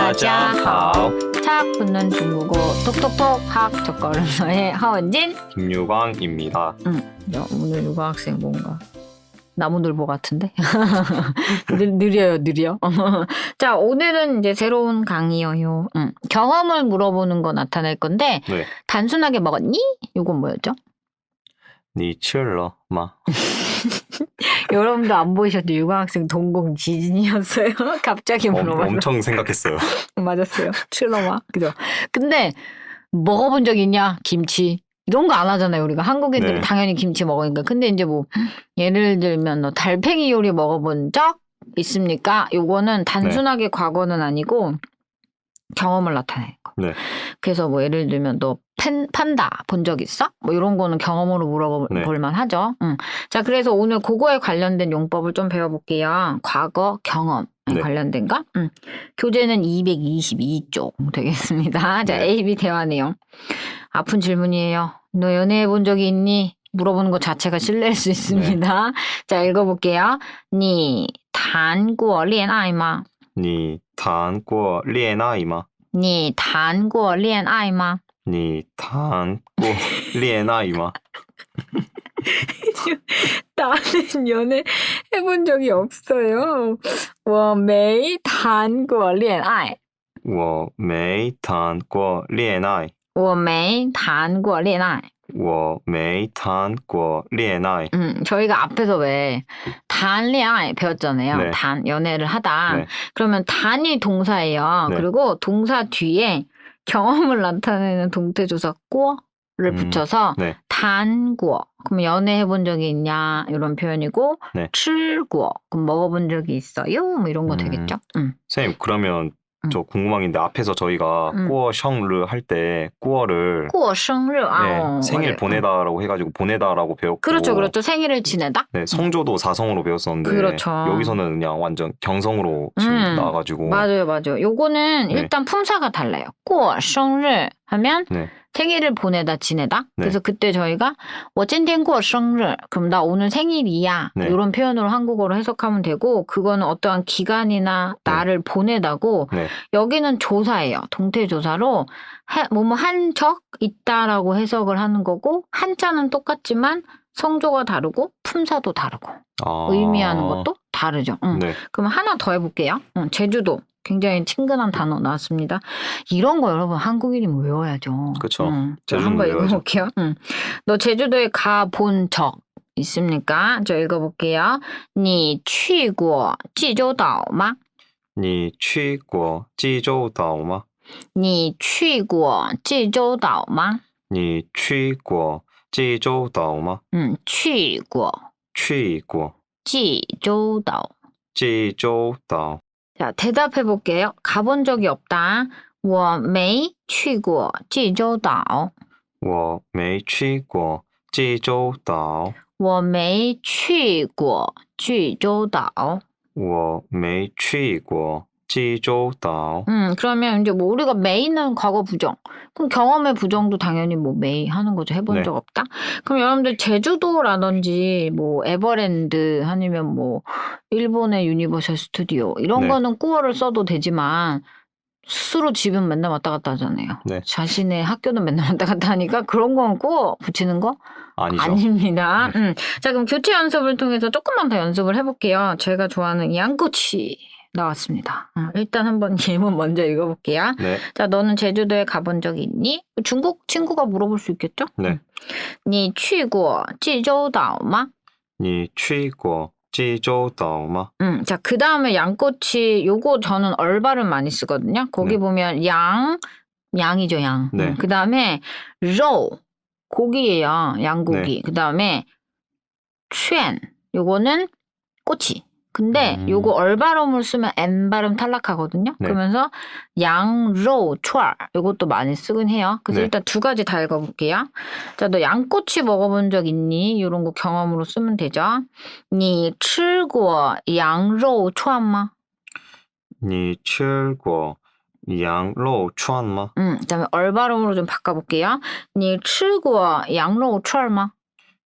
따자하오. 착 붙는 중국어 톡톡톡 학첫 걸음마의 하원진. 김유광입니다. 야, 오늘 유학 학생 뭔가 나무늘보 같은데? 느려요, 느려. 자, 오늘은 이제 새로운 강의예요. 경험을 물어보는 거 나타낼 건데 네. 단순하게 먹었니? 이건 뭐였죠? 你吃了吗? 여러분도 안 보이셨죠? 유학생 동공 지진이었어요. 갑자기 물어봐서. 엄청 생각했어요. 맞았어요. 칠러마. 그죠? 근데 먹어본 적 있냐? 김치. 이런 거 안 하잖아요. 우리가 한국인들은 네. 당연히 김치 먹으니까. 근데 이제 뭐 예를 들면 너 달팽이 요리 먹어본 적 있습니까? 요거는 단순하게 과거는 아니고 경험을 나타내는 거. 네. 그래서 뭐 예를 들면 너 판다 본 적 있어? 뭐 이런 거는 경험으로 물어볼 네. 만하죠. 자, 그래서 오늘 그거에 관련된 용법을 좀 배워볼게요. 과거 경험에 네. 관련된 거. 교재는 222쪽 되겠습니다. 자, 네. A, B 대화 내용. 아픈 질문이에요. 너 연애해 본 적이 있니? 물어보는 것 자체가 실례일 수 있습니다. 자, 읽어볼게요. 你谈过恋爱吗?你谈过恋爱吗?你谈过恋爱吗?你谈过恋爱吗? 나는 연애 해본 적이 없어요. 我没谈过恋爱.我没谈过恋爱.我没谈过恋爱.我没谈过恋爱. 저희가 앞에서 왜 단恋爱배웠잖아요. 네. 단 연애를 하다. 네. 그러면 단이 동사예요. 네. 그리고 동사 뒤에 경험을 나타내는 동태조사 꿔를 붙여서 네. 단고. 그럼 연애 해본 적이 있냐 이런 표현이고 네. 吃过. 그럼 먹어본 적이 있어요? 뭐 이런 거 되겠죠. 선생님, 그러면 저 궁금한 게 있는데 앞에서 저희가 꾸어 셩르 할 때 꾸어를 过生日. 네, 생일 보내다라고 해가지고 보내다라고 배웠고 그렇죠, 그렇죠. 생일을 지내다. 네, 성조도 사성으로 배웠었는데 그렇죠. 여기서는 그냥 완전 경성으로 지금 나와가지고 맞아요, 맞아요. 요거는 네. 일단 품사가 달라요. 过生日 하면 네. 생일을 보내다 지내다. 네. 그래서 그때 저희가 我今天过生日 그럼 나 오늘 생일이야. 네. 이런 표현으로 한국어로 해석하면 되고 그거는 어떠한 기간이나 날을 보내다고 네. 여기는 조사예요. 동태조사로 뭐뭐 한 적 있다라고 해석을 하는 거고 한자는 똑같지만 성조가 다르고 품사도 다르고 의미하는 것도 다르죠. 네. 그럼 하나 더 해볼게요. 제주도. 굉장히 친근한 단어 나왔습니다. 이런 거 여러분 한국인이면 외워야죠. 그쵸. 저 제주도는 한번 외워야죠. 읽어볼게요. 너 제주도에 가본 적 있습니까? 저 읽어볼게요. 你去过济州岛吗?你去过济州岛吗?你去过济州岛吗?你去过济州岛吗?去过去过济州岛.济州岛. 자, 대답해 볼게요. 가본 적이 없다. 我没去过济州岛.我没去过济州岛.我没去过济州岛.我没去过济州岛. 그러면 이제 뭐 우리가 메이는 과거 부정. 그럼 경험의 부정도 당연히 뭐 메이 하는 거죠. 해본 네. 적 없다. 그럼 여러분들 제주도라든지 뭐 에버랜드 아니면 뭐 일본의 유니버설 스튜디오 이런 네. 거는 꾸어를 써도 되지만 스스로 집은 맨날 왔다 갔다 하잖아요. 네. 자신의 학교는 맨날 왔다 갔다 하니까 그런 건 꾸어 붙이는 거 아니죠. 아닙니다. 자, 그럼 교체 연습을 통해서 조금만 더 연습을 해볼게요. 제가 좋아하는 양꼬치 나왔습니다. 일단 한번 예문 먼저 읽어볼게요. 네. 자, 너는 제주도에 가본 적이 있니? 중국 친구가 물어볼 수 있겠죠? 네. 你去过济州岛吗?你去过济州岛吗? 자, 그 다음에 양꼬치, 요거 저는 얼발음 많이 쓰거든요. 거기 네. 보면 양이죠, 양. 네. 그 다음에 로, 고기예요, 양고기. 네. 그 다음에 쉔, 요거는 꼬치. 근데 요거 얼발음을 쓰면 N 발음 탈락하거든요. 네. 그러면서 양로 촤 요것도 많이 쓰긴 해요. 그래서 네. 일단 두 가지 다 읽어볼게요. 자, 너 양꼬치 먹어본 적 있니? 이런 거 경험으로 쓰면 되죠. 你吃过羊肉串吗?你吃过羊肉串吗? 그다음에 얼발음으로 좀 바꿔볼게요. 你吃过羊肉串吗?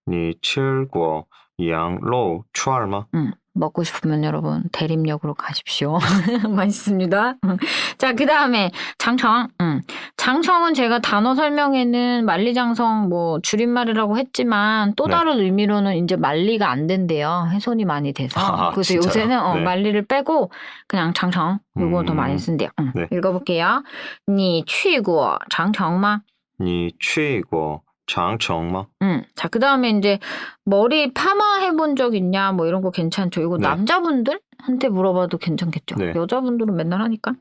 你吃过羊肉串吗? 먹고 싶으면 여러분 대림역으로 가십시오. 맛있습니다. 자, 그 다음에 장청. 장청은 제가 단어 설명에는 만리장성 뭐 줄임말이라고 했지만 또 네. 다른 의미로는 이제 만리가 안 된대요. 훼손이 많이 돼서. 아, 그래서 진짜요? 요새는 네. 만리를 빼고 그냥 장청 요거 더 많이 쓴대요. 네. 읽어볼게요. 你去过长城吗? 你去过长城吗? 자, 그 다음에 이제 머리 파마 해본 적 있냐 뭐 이런 거 괜찮죠. 이거 네. 남자분들한테 물어봐도 괜찮겠죠. 네. 여자분들은 맨날 하니까.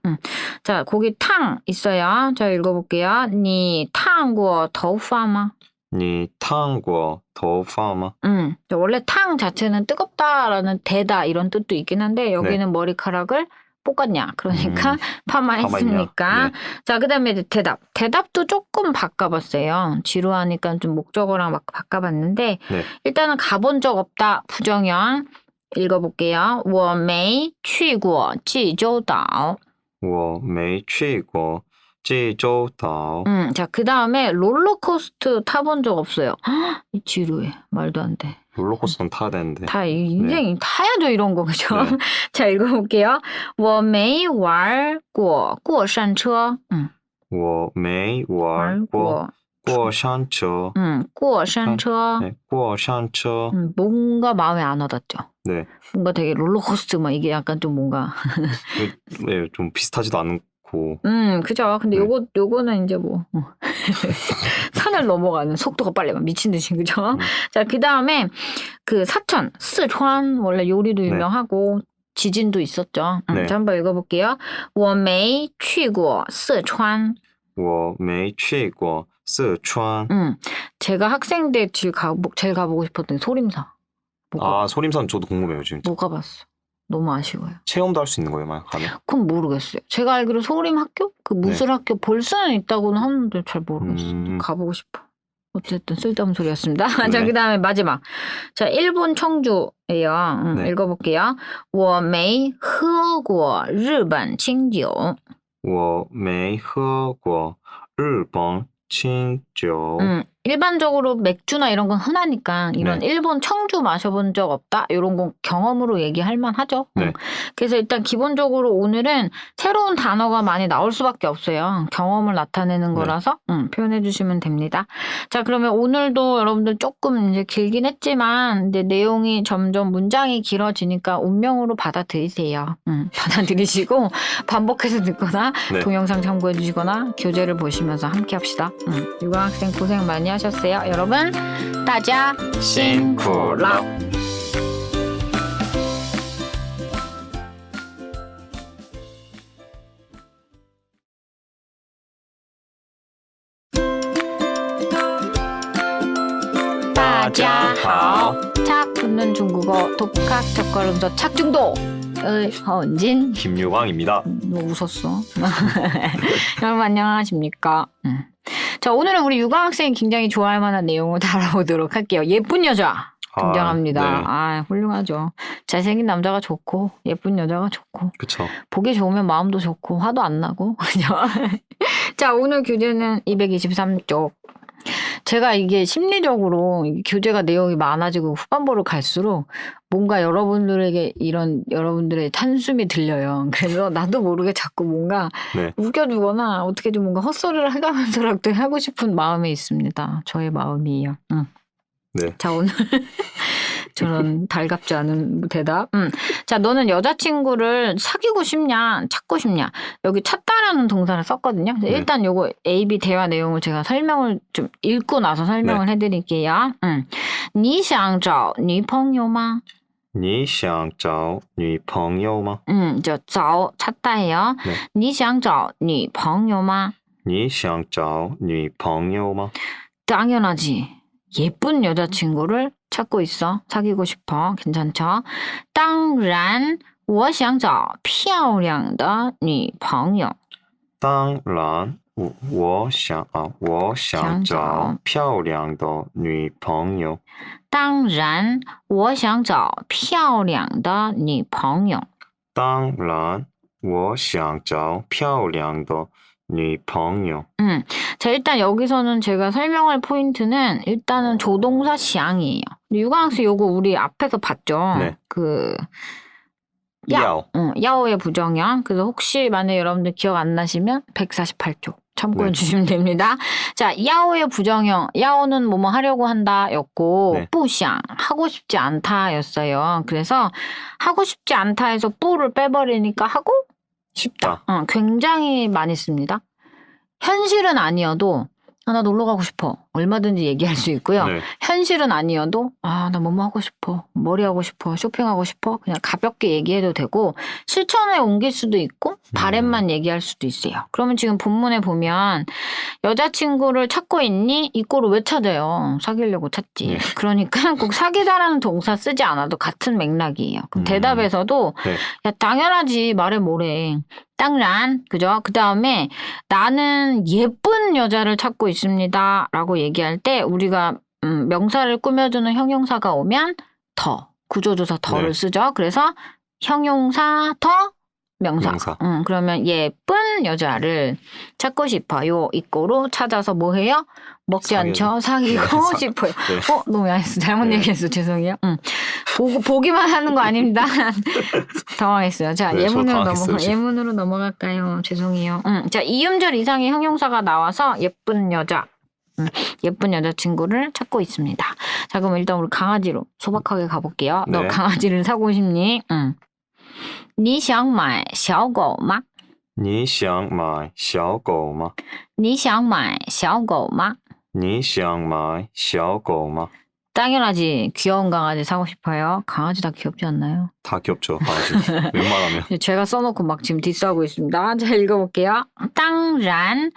자, 거기 탕 있어요. 자, 읽어볼게요. 你烫过头发吗?你烫过头发吗? 원래 탕 자체는 뜨겁다라는 데다 이런 뜻도 있긴 한데 여기는 머리카락을 볶았냐 그러니까 파마했으니까. 네. 자, 그다음에 이제 대답도 조금 바꿔봤어요. 지루하니까 좀 목적어랑 막 바꿔봤는데 네. 일단은 가본 적 없다 부정형 읽어볼게요. 我没去过济州岛。我没去过济州岛. 자, 그 다음에 롤러코스터 타본 적 없어요. 헉, 이 지루해. 말도 안 돼. 롤러코스터는 타야 되는데. 다 인생 타야죠 이런 거 그죠? 네. 자, 읽어볼게요. 我没玩过过山车. 我没玩过过山车. 过山车. 네, 过山车. 뭔가 마음에 안 와닿죠. 네. 뭔가 되게 롤러코스터 막 이게 약간 좀 뭔가. 네, 좀 비슷하지도 않고. 그죠. 근데 네. 요거는 이제 뭐 산을 넘어가는 속도가 빨리 막 미친 듯이 그죠. 자, 그 다음에 그 사천, 스촨 원래 요리도 유명하고 지진도 있었죠. 네. 자, 한번 읽어볼게요. 我没去过四川。我没去过四川. 제가 학생 때 제일 가보고 싶었던 게 소림사. 아, 소림산 저도 궁금해요, 지금. 못 가봤어. 너무 아쉬워요. 체험도 할 수 있는 거예요, 만 가면? 그건 모르겠어요. 제가 알기로 소림 학교? 그 무술학교 볼 수는 있다고는 하는데 잘 모르겠어요. 가보고 싶어. 어쨌든 쓸데없는 소리였습니다. 네. 자, 그 다음에 마지막. 자, 일본 청주예요. 네. 읽어볼게요. 我没喝过日本清酒。我没喝过日本清酒. 일반적으로 맥주나 이런 건 흔하니까 이런 네. 일본 청주 마셔본 적 없다? 이런 건 경험으로 얘기할 만하죠. 네. 그래서 일단 기본적으로 오늘은 새로운 단어가 많이 나올 수밖에 없어요. 경험을 나타내는 거라서 표현해 주시면 됩니다. 자, 그러면 오늘도 여러분들 조금 이제 길긴 했지만 이제 내용이 점점 문장이 길어지니까 운명으로 받아들이세요. 받아들이시고 반복해서 듣거나 네. 동영상 참고해 주시거나 교재를 보시면서 함께 합시다. 유관학생 고생 많이 하셨어요. 여러분, 大家辛苦了. 착 붙는 중국어 독학 첫걸음서 착중도의 허은진 김유광입니다. 뭐 웃었어. 여러분 안녕하십니까. 자, 오늘은 우리 유광 학생이 굉장히 좋아할 만한 내용을 다뤄보도록 할게요. 예쁜 여자 등장합니다. 네. 아, 훌륭하죠. 잘생긴 남자가 좋고 예쁜 여자가 좋고 그쵸. 보기 좋으면 마음도 좋고 화도 안 나고 그죠? 자, 오늘 교재는 223쪽. 제가 이게 심리적으로 교재가 내용이 많아지고 후반부로 갈수록 뭔가 여러분들에게 이런 여러분들의 탄숨이 들려요. 그래서 나도 모르게 자꾸 뭔가 네. 웃겨주거나 어떻게 좀 뭔가 헛소리를 해가면서라도 하고 싶은 마음이 있습니다. 저의 마음이에요. 네. 자, 오늘 저는 달갑지 않은 대답. 자, 너는 여자친구를 사귀고 싶냐, 찾고 싶냐. 여기 찾다라는 동사를 썼거든요. 일단 요거 A, B 대화 내용을 제가 설명을 좀 읽고 나서 설명을 해드릴게요. 你想找女朋友吗?你想找女朋友吗? 저找 찾다예요. 네. 你想找女朋友吗?你想找女朋友吗? 당연하지. 예쁜 여자친구를 찾고 있어. 사귀고 싶어. 괜찮죠? 当然我想找漂亮的女朋友。当然我想找漂亮的女朋友。当然我想找漂亮的女朋友。当然我想找漂亮的女朋友 자, 일단 여기서는 제가 설명할 포인트는 일단은 조동사 시앙이에요. 유광학생 요거 우리 앞에서 봤죠? 네. 그, 야오. 야오의 부정형. 그래서 혹시 만약에 여러분들 기억 안 나시면 148쪽 참고해 네. 주시면 됩니다. 자, 야오의 부정형. 야오는 뭐뭐 하려고 한다 였고, 네. 뿌샹. 하고 싶지 않다 였어요. 그래서 하고 싶지 않다 해서 뿌를 빼버리니까 하고 싶다. 굉장히 많이 씁니다. 현실은 아니어도 나 놀러 가고 싶어. 얼마든지 얘기할 수 있고요. 네. 현실은 아니어도 나 뭐뭐 하고 싶어. 머리 하고 싶어. 쇼핑하고 싶어. 그냥 가볍게 얘기해도 되고 실천에 옮길 수도 있고 바램만 얘기할 수도 있어요. 그러면 지금 본문에 보면 여자친구를 찾고 있니? 이꼬를 왜 찾아요? 사귀려고 찾지. 네. 그러니까 꼭 사귀다라는 동사 쓰지 않아도 같은 맥락이에요. 그럼 대답에서도 네. 야 당연하지 말해 뭐래. 땅란 그죠? 그 다음에 나는 예쁜 여자를 찾고 있습니다 라고 얘기할 때 우리가 명사를 꾸며주는 형용사가 오면 더 구조조사 더를 네. 쓰죠. 그래서 형용사 더 명사. 명사. 그러면 예쁜 여자를 찾고 싶어요. 이꼬로 찾아서 뭐 해요? 먹지 않죠? 사귀고 네. 싶어요. 네. 너무 야했어. 잘못 네. 얘기했어. 죄송해요. 보기만 하는 거 아닙니다. 당황했어요. 자, 네, 저 예문으로 당황했어요, 지금. 예문으로 넘어갈까요? 죄송해요. 자, 이음절 이상의 형용사가 나와서 예쁜 여자. 예쁜 여자친구를 찾고 있습니다. 자, 그럼 일단 우리 강아지로 소박하게 가볼게요. 너 네. 강아지를 sa고 싶니? 你想买小狗吗?你想买小狗吗?你想买小狗吗?你想买小狗吗? 당연하지. 귀여운 강아지 사고 싶어요. 강아지 다 귀엽지 않나요? 다 귀엽죠, 강아지. 웬만하면. 제가 써놓고 막 지금 디스하고 있습니다. 자, 읽어볼게요. 当然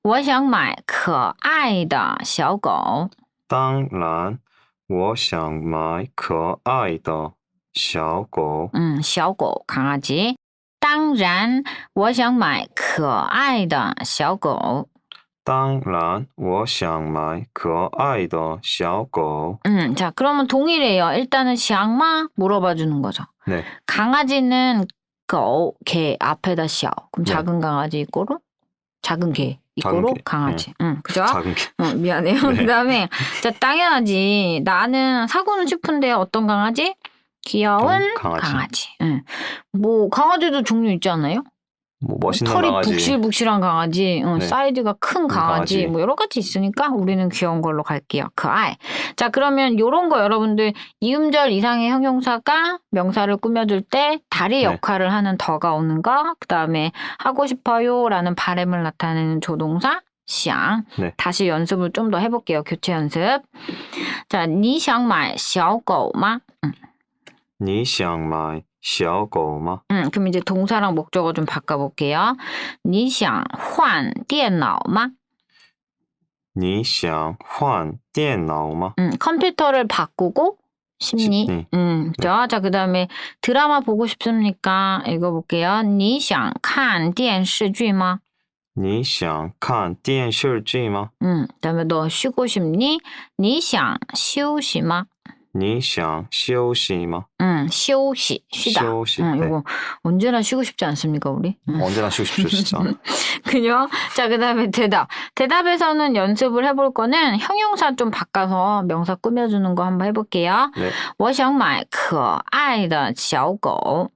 我想买可爱的小狗当然我想买可爱的小狗小狗 강아지 当然我想买可爱的小狗当然我想买可爱的小狗 자, 그러면 동일해요. 일단은 샹마 물어봐 주는 거죠. 네. 강아지는 개 앞에다 샤. 그럼 네. 작은 강아지 이꼬로 작은 개 작은 이꼬로 개. 강아지. 그죠? 작은 개. 미안해요. 네. 그다음에 자, 당연하지. 나는 사고는 싶은데 어떤 강아지? 귀여운 강아지. 뭐 강아지도 종류 있지 않아요? 뭐 멋있는 털이 강아지. 북실북실한 강아지, 네. 사이즈가 큰 강아지, 강아지. 뭐 여러 가지 있으니까 우리는 귀여운 걸로 갈게요. 그아이. 자, 그러면 요런 거 여러분들 이음절 이상의 형용사가 명사를 꾸며줄 때 다리 네. 역할을 하는 더가 오는 거, 그 다음에 하고 싶어요라는 바램을 나타내는 조동사 샹. 네. 다시 연습을 좀 더 해볼게요. 교체 연습. 자, 你想买小狗吗?你想买小狗吗? 그럼 이제 동사랑 목적어 좀 바꿔볼게요. 你想换电脑吗?你想换电脑吗? 컴퓨터를 바꾸고 싶니? 싶니? 그죠? 자, 그 다음에 드라마 보고 싶습니까? 읽어볼게요. 你想看电视剧吗?你想看电视剧吗? 그 다음에 너 쉬고 싶니? 你想休息吗?你想休息吗? 休息, 쉬다.休息. 이거 언제나 쉬고 싶지 않습니까, 우리? 언제나 쉬고 싶죠, 진짜. 그죠? 자, 그 다음에 대답. 대답에서는 연습을 해볼 거는 형용사 좀 바꿔서 명사 꾸며주는 거 한번 해볼게요. 네. 我想买可爱的小狗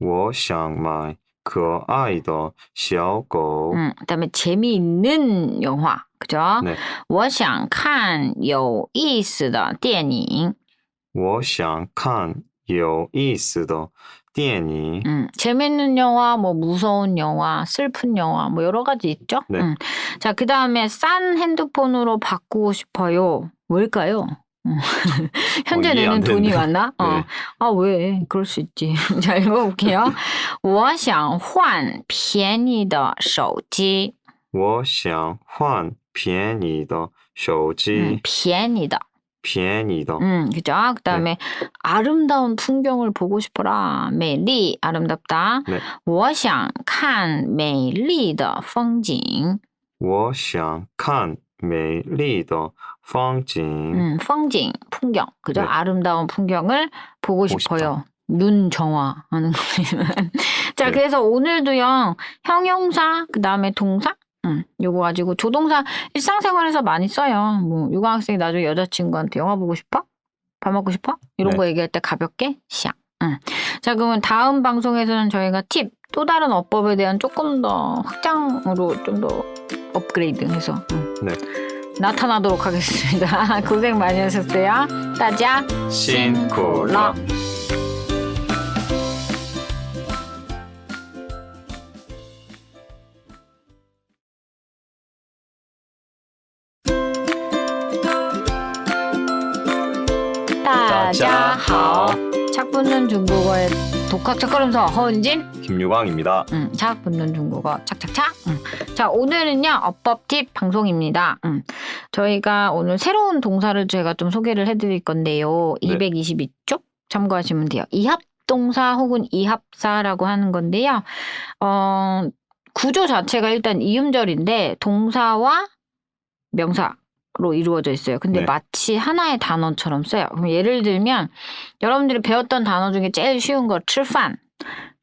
我想买可爱的小狗. 그 다음에 재미있는 영화. 그죠? 네. 我想看有意思的电影我想看有意思的电影. 재밌는 영화, 뭐 무서운 영화, 슬픈 영화, 뭐 여러 가지 있죠? 네. 자, 그 다음에 싼 핸드폰으로 바꾸고 싶어요. 왜일까요? 현재 이해 안 내는 돈이 되는데. 많나? 네. 왜? 그럴 수 있지. 자, 읽어볼게요. 我想换便宜的手机我想换便宜的手机. 便宜的便宜的. 그죠? 그 다음에 아름다운 풍경을 보고 싶어라. 美丽 아름답다. 네. 我想看美丽的风景我想看美丽的风景. 风景 풍경. 그죠? 네. 아름다운 풍경을 보고 싶어요. 눈 정화하는 거지만. 자, 네. 그래서 오늘도요. 형용사, 그 다음에 동사, 요거 가지고 조동사 일상생활에서 많이 써요. 뭐 유학생이 나중에 여자친구한테 영화 보고 싶어? 밥 먹고 싶어? 이런 네. 거 얘기할 때 가볍게 샹. 자, 그러면 다음 방송에서는 저희가 팁, 또 다른 어법에 대한 조금 더 확장으로 좀 더 업그레이드해서 네. 나타나도록 하겠습니다. 고생 많이 하셨어요. 따자 신고라. 따자하오. 착 붙는 중국어의 독학 첫걸음서 허은진. 김유광입니다. 착 붙는 중국어 착착착. 자, 오늘은요 어법 팁 방송입니다. 저희가 오늘 새로운 동사를 제가 좀 소개를 해드릴 건데요. 네. 222쪽 참고하시면 돼요. 이합동사 혹은 이합사라고 하는 건데요. 구조 자체가 일단 이음절인데 동사와 명사로 이루어져 있어요. 근데 네. 마치 하나의 단어처럼 써요. 그럼 예를 들면 여러분들이 배웠던 단어 중에 제일 쉬운 거吃饭.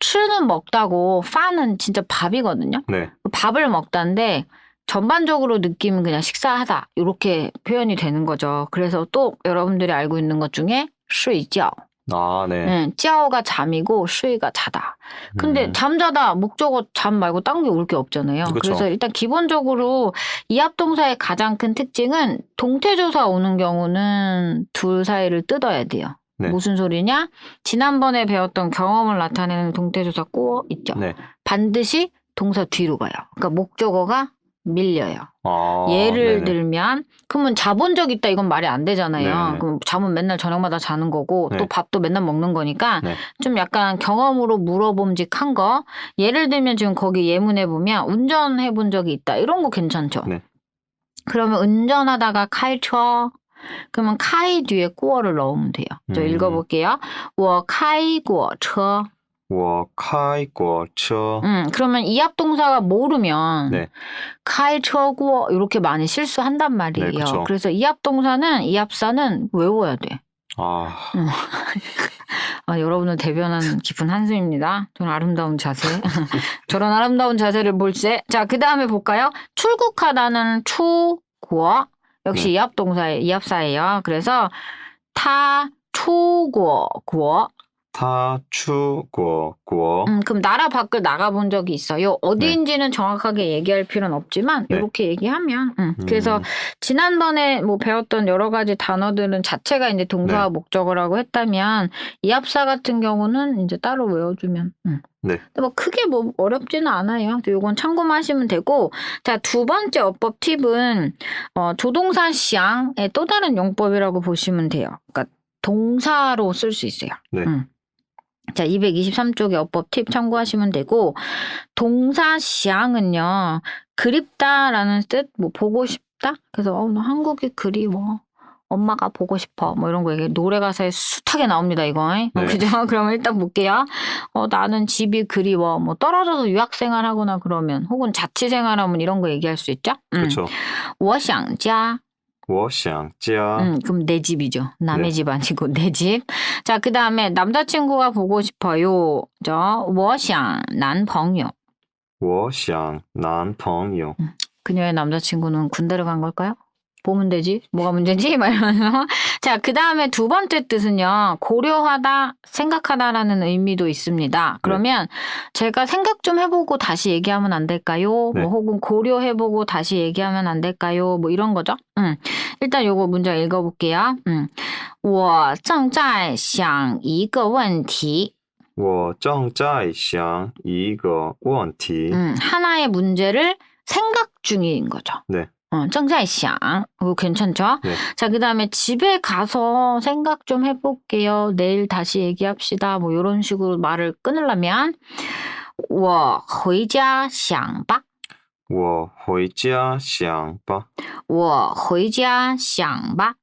吃는 먹다고 饭은 진짜 밥이거든요. 네. 밥을 먹다인데 전반적으로 느낌은 그냥 식사하다 이렇게 표현이 되는 거죠. 그래서 또 여러분들이 알고 있는 것 중에 睡觉. 아, 네. 네, 觉가 잠이고 睡가 자다. 근데 잠자다 목적어 잠 말고 딴 게 올 게 없잖아요. 그쵸. 그래서 일단 기본적으로 이합동사의 가장 큰 특징은 동태조사 오는 경우는 둘 사이를 뜯어야 돼요. 네. 무슨 소리냐? 지난번에 배웠던 경험을 나타내는 동태조사 꼬어 있죠. 네. 반드시 동사 뒤로 가요. 그러니까 목적어가 밀려요. 아, 예를 네네. 들면 그러면 자본 적 있다 이건 말이 안 되잖아요. 네네. 그럼 잠은 맨날 저녁마다 자는 거고 네. 또 밥도 맨날 먹는 거니까 네. 좀 약간 경험으로 물어봄직한 거. 예를 들면 지금 거기 예문에 보면 운전해 본 적이 있다. 이런 거 괜찮죠. 네. 그러면 운전하다가开车 그러면 카이 뒤에 꾸어를 넣으면 돼요. 저 읽어볼게요. 我开过车. 我开过车. 그러면 이합동사가 모르면 네. 开车过 이렇게 많이 실수한단 말이에요. 네, 그쵸. 그래서 이합동사는 이합사는 외워야 돼. 아, 여러분을 대변하는 깊은 한숨입니다. 저는 아름다운 자세. 저런 아름다운 자세를 볼세. 자, 그 다음에 볼까요? 출국하다는出国. 역시 네. 이합동사의 이합사예요. 그래서 타出国国. 他出过国. 그럼 나라 밖을 나가본 적이 있어요. 어디인지는 정확하게 얘기할 필요는 없지만 네. 이렇게 얘기하면 그래서 지난번에 뭐 배웠던 여러 가지 단어들은 자체가 이제 동사와 네. 목적어라고 했다면 이합사 같은 경우는 이제 따로 외워주면 네. 근데 뭐 크게 뭐 어렵지는 않아요. 이건 참고만 하시면 되고 자, 두 번째 어법 팁은 조동사 샹의 또 다른 용법이라고 보시면 돼요. 그러니까 동사로 쓸 수 있어요. 네. 자, 223쪽의 어법 팁 참고하시면 되고 동사 샹은요. 그립다라는 뜻, 뭐 보고 싶다. 그래서 나 한국이 그리워. 엄마가 보고 싶어. 뭐 이런 거 얘기해. 노래 가사에 숱하게 나옵니다, 이거. 네. 그죠? 그러면 일단 볼게요. 나는 집이 그리워. 뭐 떨어져서 유학생활 하거나 그러면 혹은 자취생활하면 이런 거 얘기할 수 있죠? 그렇죠. 我想家. 我想家. 그럼 내 집이죠. 남의 네. 집 아니고 내 집. 자, 그 다음에 남자친구가 보고 싶어요. 我想男朋友.我想男朋友. 그녀의 남자친구는 군대를 간 걸까요? 보면 되지. 뭐가 문제지? 막 이러면서. 자, 그 다음에 두 번째 뜻은요. 고려하다, 생각하다라는 의미도 있습니다. 그러면 제가 생각 좀 해보고 다시 얘기하면 안 될까요? 네. 뭐 혹은 고려해보고 다시 얘기하면 안 될까요? 뭐 이런 거죠. 일단 요거 문제 읽어볼게요. 我正在想一个问题.我正在想一个问题. 하나의 문제를 생각 중인 거죠. 네. 正在想. 이거 괜찮죠? 네. 자, 그 다음에 집에 가서 생각 좀 해볼게요. 내일 다시 얘기합시다. 뭐 이런 식으로 말을 끊으려면 我回家想吧.我回家想吧.我回家想吧.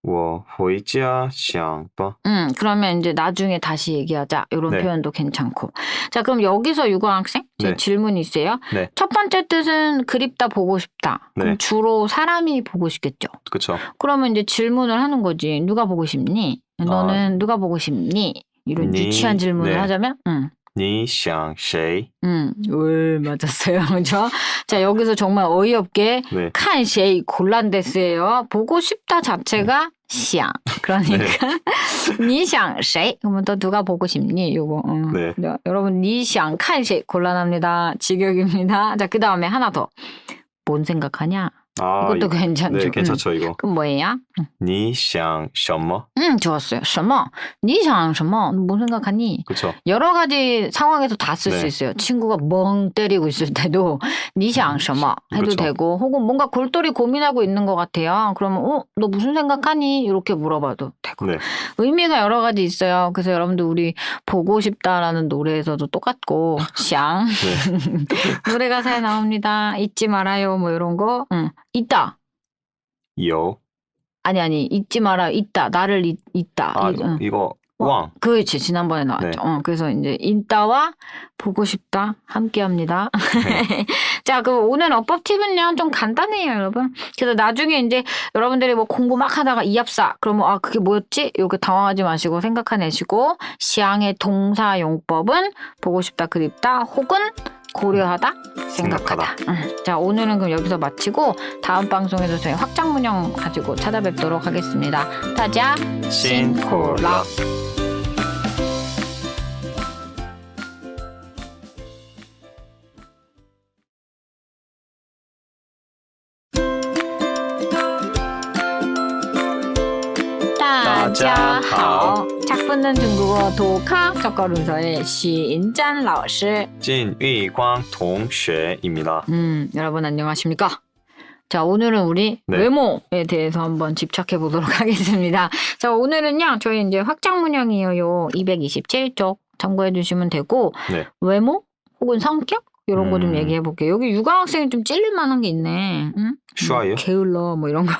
我回家想吧. 그러면 이제 나중에 다시 얘기하자. 이런 네. 표현도 괜찮고. 자, 그럼 여기서 유광학생 제 네. 질문이 있어요. 네. 첫 번째 뜻은 그립다 보고 싶다. 그럼 네. 주로 사람이 보고 싶겠죠. 그쵸. 그러면 이제 질문을 하는 거지. 누가 보고 싶니? 너는 누가 보고 싶니? 이런 니, 유치한 질문을 네. 하자면 你想谁? 올 맞았어요. 그죠? 자, 여기서 정말 어이없게 네. 칸쉐이 곤란데스예요. 보고 싶다 자체가 想. 그러니까 你想谁? 그러면 또 누가 보고 싶니? 요거. 네. 여러분 你想看谁? 곤란합니다. 직역입니다. 자, 그다음에 하나 더. 뭔 생각하냐? 아, 이것도 괜찮죠. 네, 괜찮죠, 이거. 그럼 뭐예요? 你想什么? 좋았어요. 什么?你想什么? 뭔 생각하니? 그쵸. 여러 가지 상황에서 다 쓸 수 네. 있어요. 친구가 멍 때리고 있을 때도 你想什么 해도 그쵸. 되고 혹은 뭔가 골똘히 고민하고 있는 것 같아요. 그러면 너 무슨 생각하니? 이렇게 물어봐도 되고. 네. 의미가 여러 가지 있어요. 그래서 여러분들 우리 보고 싶다라는 노래에서도 똑같고 想 네. 노래 가사에 나옵니다. 잊지 말아요 뭐 이런 거. 있다. 有. 아니 잊지 마라. 있다. 나를 있다. 아, 이거 왕. 그렇지. 지난번에 나왔죠. 네. 그래서 이제 있다와 보고 싶다 함께합니다. 네. 자, 그 오늘 어법 팁은요 좀 간단해요, 여러분. 그래서 나중에 이제 여러분들이 뭐 공부 막 하다가 이합사 그러면 그게 뭐였지? 이렇게 당황하지 마시고 생각해내시고 시앙의 동사 용법은 보고 싶다, 그립다, 혹은 고려하다, 생각하다. 자, 오늘은 그럼 여기서 마치고 다음 방송에서 저희 확장 문형 가지고 찾아뵙도록 하겠습니다. 다자 신포라. 다자하오. 착붙는 중국어 독학 첫걸음서의 시인짠老师. 진위광 동学입니다. 여러분 안녕하십니까? 자, 오늘은 우리 네. 외모에 대해서 한번 집착해 보도록 하겠습니다. 자, 오늘은요, 저희 이제 확장 문형이에요. 227쪽 참고해 주시면 되고, 네. 외모 혹은 성격 이런 거 좀 얘기해 볼게요. 여기 유관학생이 좀 찔릴 만한 게 있네. 응? 쉬워요? 게을러 뭐 이런 거.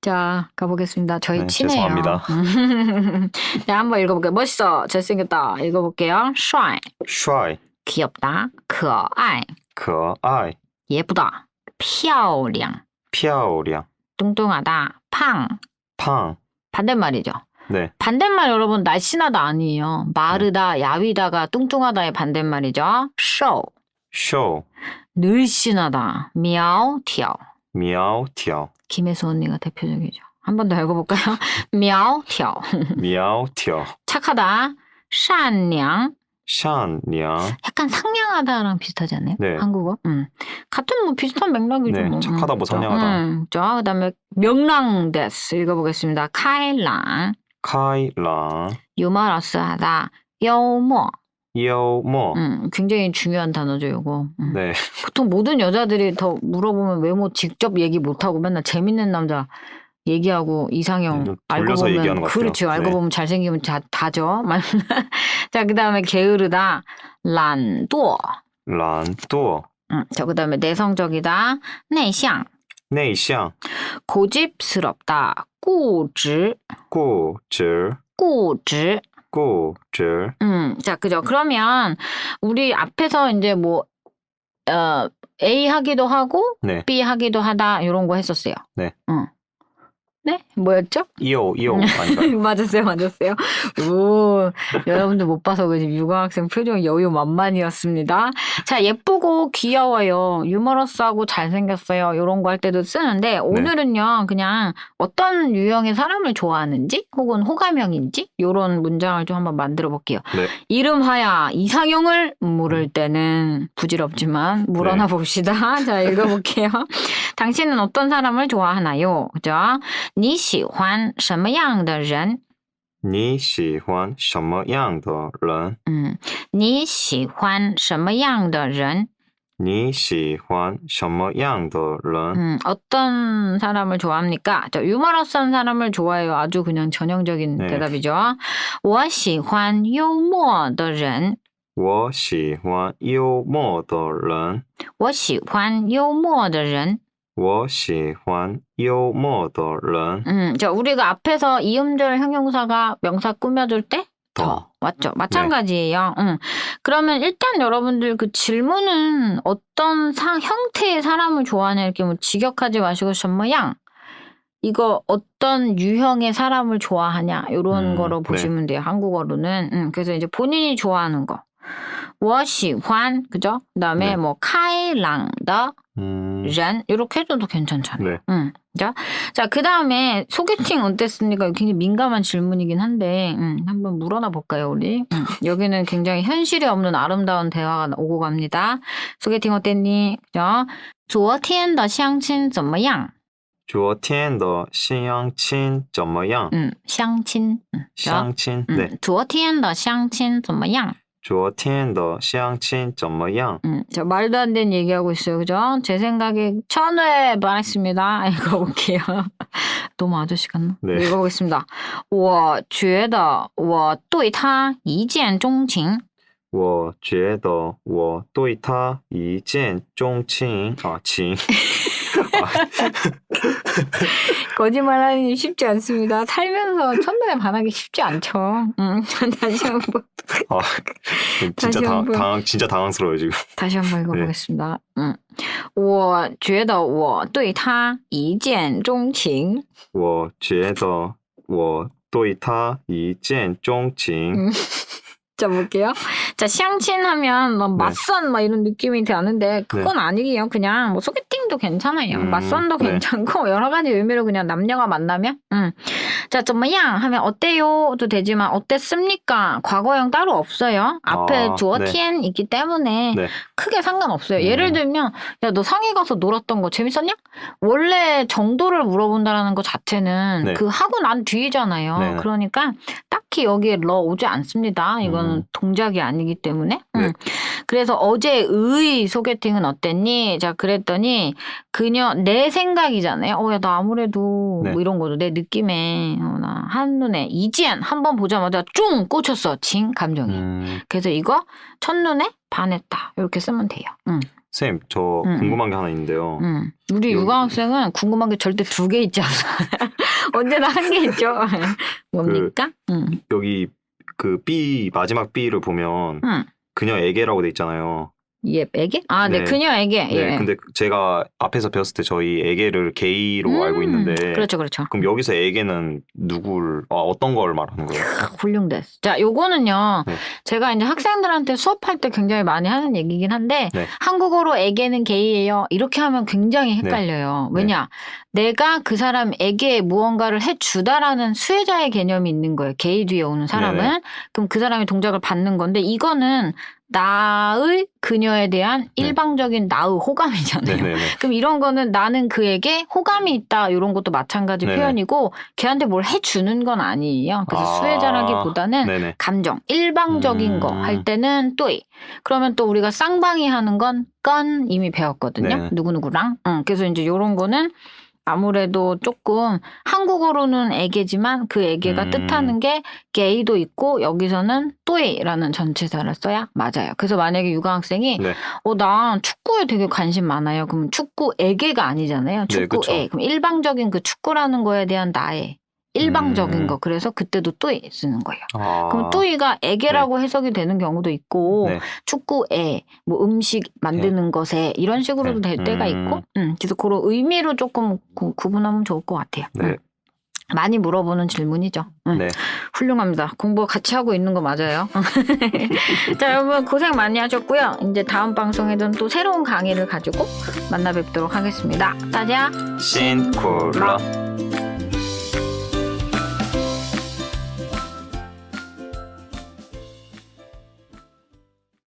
자, 가보겠습니다. 저희 네, 친해요. 죄송합니다. 자, 한번 읽어볼게요. 멋있어, 잘생겼다. 읽어볼게요. 帅, 帅, 귀엽다. 可爱, 可爱, 예쁘다. 漂亮, 漂亮, 뚱뚱하다. 胖, 胖. 반대말이죠. 네. 반대말 여러분 날씬하다 아니에요. 마르다, 야위다가 뚱뚱하다의 반대말이죠. 瘦, 瘦, 늘씬하다. 苗条, 苗条, 김혜수 언니가 대표적이죠. 한 번 더 읽어볼까요? 苗条, 苗条, 착하다. 善良, 善良, 약간 상냥하다랑 비슷하지 않아요? 네. 한국어? 같은 뭐 비슷한 맥락이죠. 네, 뭐. 착하다, 뭐 상냥하다. 자, 그다음에 명랑데스 읽어보겠습니다. 开朗, 开朗, 유머러스하다. 幽默, 幽默. 굉장히 중요한 단어죠, 이거. 네. 보통 모든 여자들이 더 물어보면 외모 직접 얘기 못하고 맨날 재밌는 남자 얘기하고 이상형 알고 돌려서 보면 얘기하는 것 같아요. 그렇죠. 알고 네. 보면 잘생기면 다죠. 자, 그다음에 게으르다. 懒惰. 懒惰, 자, 그다음에 내성적이다. 内向. 内向, 고집스럽다. 固执. 固执, 固执. 固执. 자, 그죠. 그러면 우리 앞에서 이제 뭐 A 하기도 하고 네. B 하기도 하다 이런 거 했었어요. 네. 네? 뭐였죠? 요 아닌가요? 맞았어요. 오, 여러분들 못 봐서 그지 유관학생 표정이 여유 만만이었습니다. 자, 예쁘고 귀여워요. 유머러스하고 잘생겼어요. 이런 거 할 때도 쓰는데 오늘은요, 그냥 어떤 유형의 사람을 좋아하는지 혹은 호감형인지 이런 문장을 좀 한번 만들어 볼게요. 네. 이름하야 이상형을 물을 때는 부질없지만 물어나 봅시다. 자, 읽어볼게요. 당신은 어떤 사람을 좋아하나요? 그죠? 你喜欢什么样的人?你喜欢什么样的人?你喜欢什么样的人?你喜欢什么样的人? 어떤 사람을 좋아합니까? 저 유머러스한 사람을 좋아해요. 아주 그냥 전형적인 대답이죠. 我喜欢幽默的人.我喜欢幽默的人.我喜欢幽默的人.我喜欢幽默的人. 자, 우리가 앞에서 이음절 형용사가 명사 꾸며줄 때 더. 맞죠? 마찬가지예요. 그러면 일단 여러분들 그 질문은 어떤 형태의 사람을 좋아하냐 이렇게 뭐 직역하지 마시고 什么样 이거 어떤 유형의 사람을 좋아하냐 이런 거로 네. 보시면 돼요. 한국어로는. 그래서 이제 본인이 좋아하는 거. 我喜欢 그죠? 그다음에 네. 뭐 开朗的 人 이렇게 해줘도 괜찮잖아요. 네. 자, 그다음에 소개팅 어땠습니까? 굉장히 민감한 질문이긴 한데 한번 물어나 볼까요, 우리? 여기는 굉장히 현실에 없는 아름다운 대화가 오고 갑니다. 소개팅 어땠니? 그죠? 昨天的相亲怎么样?昨天的相亲怎么样? 相亲. 相亲. 네. 昨天的相亲怎么样?昨天的相亲怎么样? 저 말도 안 되는 얘기하고 있어요. 그죠? 제 생각에 1000회 말했습니다. 읽어볼게요. 너무 아저씨 같나? 네. 읽어보겠습니다. 我觉得我对他一见钟情.我觉得我对他一见钟情. 아, 칭. 거짓말하니 쉽지 않습니다. 살면서 첫눈에 반하기 쉽지 않죠. 다시 한번. 아, 진짜 다시 한번. 진짜 당황스러워요, 지금. 다시 한번 읽어보겠습니다. 我觉得我对他一见钟情.我觉得我对他一见钟情. 자, 볼게요. 자,相亲하면 뭐 맞선 막 이런 느낌이 나는데 그건 아니에요. 그냥 뭐 소개팅도 괜찮아요. 맞선도 괜찮고 여러 가지 의미로 그냥 남녀가 만나면. 자, 怎么样 하면 어때요도 되지만 어땠습니까? 과거형 따로 없어요. 앞에 昨天 있기 때문에 네. 크게 상관없어요. 예를 들면 야, 너 상해 가서 놀았던 거 재밌었냐? 원래 정도를 물어본다라는 것 자체는 네. 그 하고 난 뒤잖아요. 네. 그러니까 딱히 여기에 넣어오지 않습니다. 이건 동작이 아니기 때문에. 네. 그래서 어제의 소개팅은 어땠니? 자, 그랬더니 그녀 내 생각이잖아요. 야, 나 아무래도 네. 뭐 이런 거도 내 느낌에 나 한눈에 이지안 한번 보자마자 쫑 꽂혔어. 징 감정이. 그래서 이거 첫눈에 반했다. 이렇게 쓰면 돼요. 쌤, 저 궁금한 게 하나 있는데요. 우리 유관학생은 궁금한 게 절대 2개 있지 않아. 언제나 1개 있죠. 뭡니까? 여기 그 B 마지막 B를 보면 그녀에게라고 돼 있잖아요. 예, 애게? 아, 네, 네. 그녀에게. 네, 예. 근데 제가 앞에서 배웠을 때 저희 에게를 게이로 알고 있는데 그렇죠, 그렇죠. 그럼 여기서 에게는 어떤 걸 말하는 거예요? 훌륭됐어. 자, 요거는요. 네. 제가 이제 학생들한테 수업할 때 굉장히 많이 하는 얘기긴 한데 네. 한국어로 에게는 게이예요. 이렇게 하면 굉장히 헷갈려요. 왜냐? 내가 그 사람에게 무언가를 해주다라는 수혜자의 개념이 있는 거예요. 게이 뒤에 오는 사람은. 네네. 그럼 그 사람이 동작을 받는 건데 이거는 나의 그녀에 대한 일방적인 나의 호감이잖아요. 네네네. 그럼 이런 거는 나는 그에게 호감이 있다 이런 것도 마찬가지 네네. 표현이고 걔한테 뭘 해주는 건 아니에요. 그래서 수혜자라기보다는 네네. 감정 일방적인 거 할 때는 또이 그러면 또 우리가 쌍방이 하는 건 이미 배웠거든요. 네. 누구누구랑. 그래서 이제 이런 거는 아무래도 조금 한국어로는 애게지만 그 애게가 뜻하는 게 게이도 있고 여기서는 또이라는 전치사를 써야 맞아요. 그래서 만약에 유관학생이 네. 나 축구에 되게 관심 많아요. 그럼 축구 애게가 아니잖아요. 축구 그쵸. 애. 그럼 일방적인 그 축구라는 거에 대한 나의 일방적인 거. 그래서 그때도 또이 쓰는 거예요. 그럼 또이가 애게라고 해석이 되는 경우도 있고 네. 축구에 뭐 음식 만드는 것에 이런 식으로도 될 때가 있고 그래서 그런 의미로 조금 구분하면 좋을 것 같아요. 네. 많이 물어보는 질문이죠. 네. 훌륭합니다. 공부 같이 하고 있는 거 맞아요. 자, 여러분 고생 많이 하셨고요. 이제 다음 방송에는 또 새로운 강의를 가지고 만나 뵙도록 하겠습니다. 大家 辛苦了。